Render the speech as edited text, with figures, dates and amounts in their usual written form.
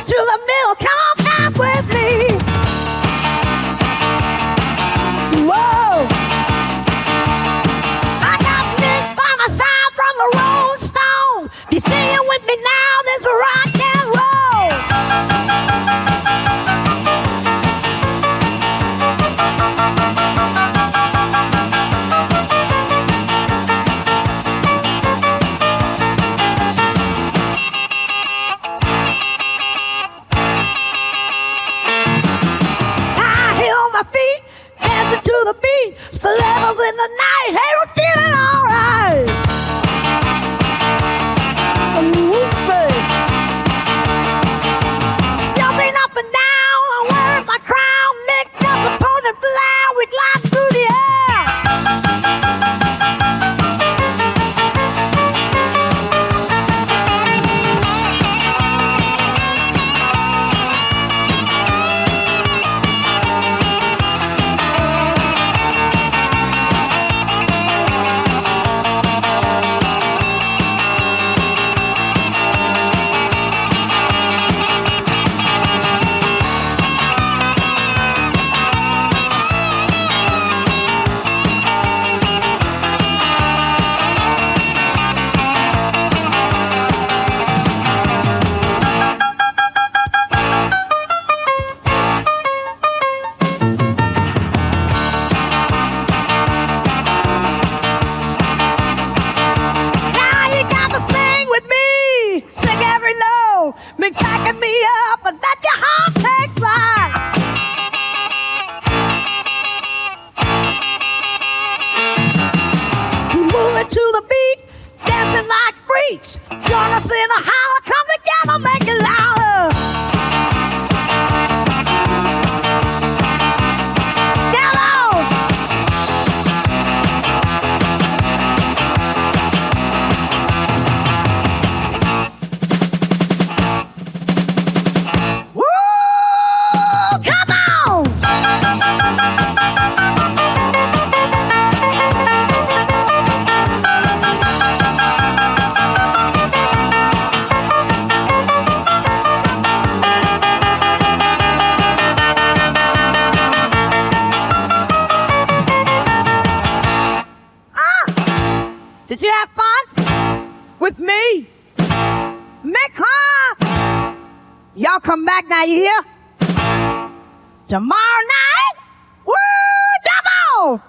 to the middle, come on, dance with me. Whoa. I got Nick by my side from the Rolling Stones. If you're singing with me now, this is rock and roll. To the beat, stilettos in the night. Hey, we're feeling alright. Ooh, babe. Jumping up and down, I'm wearing my crown. Nick does the pony fly, we glide through the air. Mix backing me up and let your heart take flight. Moving to the beat, dancing like freaks. Join us in a holler, come together, make it louder. Did you have fun with me? Make her. Y'all come back now, you hear? Tomorrow night, woo, double!